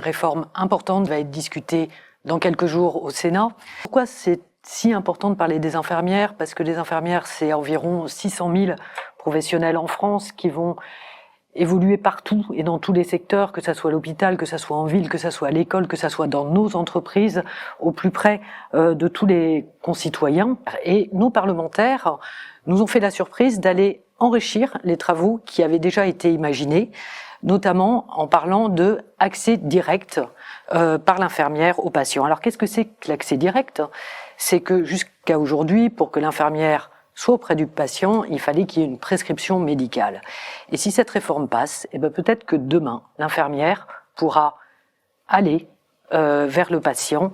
réforme importante va être discutée dans quelques jours au Sénat. Pourquoi c'est si important de parler des infirmières? Parce que les infirmières, c'est environ 600 000 professionnels en France qui vont évoluer partout et dans tous les secteurs, que ça soit à l'hôpital, que ça soit en ville, que ça soit à l'école, que ça soit dans nos entreprises, au plus près de tous les concitoyens. Et nos parlementaires nous ont fait la surprise d'aller enrichir les travaux qui avaient déjà été imaginés, notamment en parlant de accès direct par l'infirmière aux patients. Alors qu'est-ce que c'est que l'accès direct? C'est que jusqu'à aujourd'hui, pour que l'infirmière soit auprès du patient, il fallait qu'il y ait une prescription médicale. Et si cette réforme passe, eh ben peut-être que demain, l'infirmière pourra aller vers le patient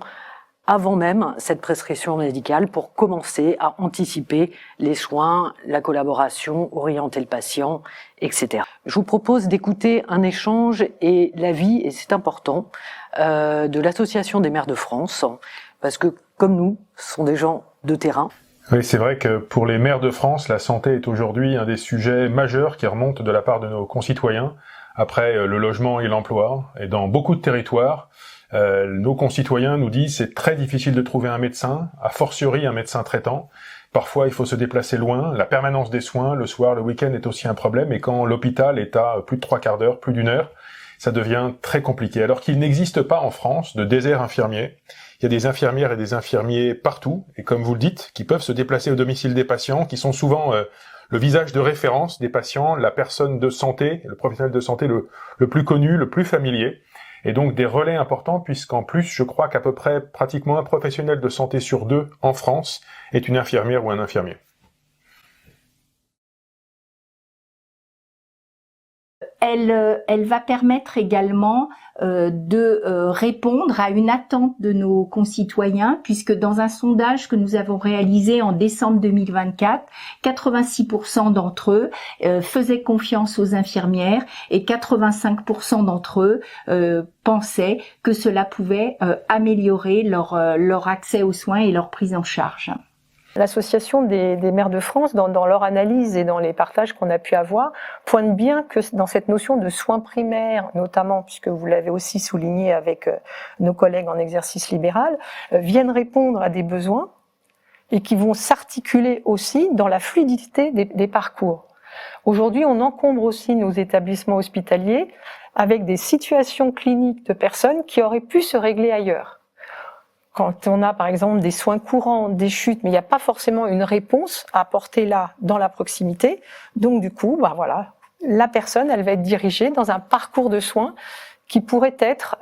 avant même cette prescription médicale pour commencer à anticiper les soins, la collaboration, orienter le patient, etc. Je vous propose d'écouter un échange et l'avis, et c'est important, de l'Association des maires de France, parce que comme nous, ce sont des gens de terrain. Oui, c'est vrai que pour les maires de France, la santé est aujourd'hui un des sujets majeurs qui remontent de la part de nos concitoyens, après le logement et l'emploi. Et dans beaucoup de territoires, nos concitoyens nous disent c'est très difficile de trouver un médecin, a fortiori un médecin traitant. Parfois, il faut se déplacer loin, la permanence des soins, le soir, le week-end est aussi un problème, et quand l'hôpital est à plus de 3/4 d'heure, plus d'1 heure, ça devient très compliqué. Alors qu'il n'existe pas en France de désert infirmier. Il y a des infirmières et des infirmiers partout, et comme vous le dites, qui peuvent se déplacer au domicile des patients, qui sont souvent le visage de référence des patients, la personne de santé, le professionnel de santé le plus connu, le plus familier, et donc des relais importants, puisqu'en plus, je crois qu'à peu près pratiquement un professionnel de santé sur 2 en France est une infirmière ou un infirmier. Elle va permettre également de répondre à une attente de nos concitoyens, puisque dans un sondage que nous avons réalisé en décembre 2024, 86% d'entre eux faisaient confiance aux infirmières et 85% d'entre eux pensaient que cela pouvait améliorer leur accès aux soins et leur prise en charge. L'Association des maires de France, dans leur analyse et dans les partages qu'on a pu avoir, pointe bien que dans cette notion de soins primaires, notamment, puisque vous l'avez aussi souligné avec nos collègues en exercice libéral, viennent répondre à des besoins et qui vont s'articuler aussi dans la fluidité des parcours. Aujourd'hui, on encombre aussi nos établissements hospitaliers avec des situations cliniques de personnes qui auraient pu se régler ailleurs. Quand on a par exemple des soins courants, des chutes, mais il n'y a pas forcément une réponse à apporter là, dans la proximité, donc du coup, voilà, la personne, elle va être dirigée dans un parcours de soins qui pourrait être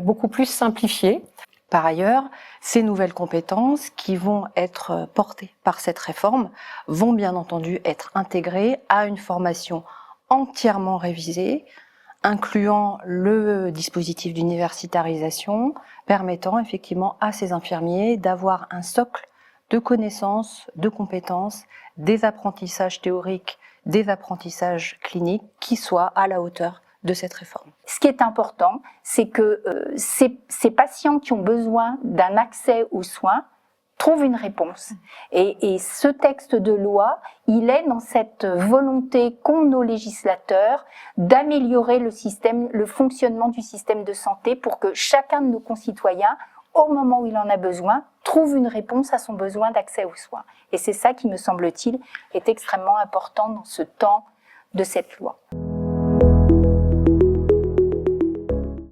beaucoup plus simplifié. Par ailleurs, ces nouvelles compétences qui vont être portées par cette réforme vont bien entendu être intégrées à une formation entièrement révisée, incluant le dispositif d'universitarisation, permettant effectivement à ces infirmiers d'avoir un socle de connaissances, de compétences, des apprentissages théoriques, des apprentissages cliniques qui soient à la hauteur de cette réforme. Ce qui est important, c'est que ces patients qui ont besoin d'un accès aux soins trouvent une réponse. Et ce texte de loi, il est dans cette volonté qu'ont nos législateurs d'améliorer le fonctionnement du système de santé pour que chacun de nos concitoyens, au moment où il en a besoin, trouve une réponse à son besoin d'accès aux soins. Et c'est ça qui, me semble-t-il, est extrêmement important dans ce temps de cette loi.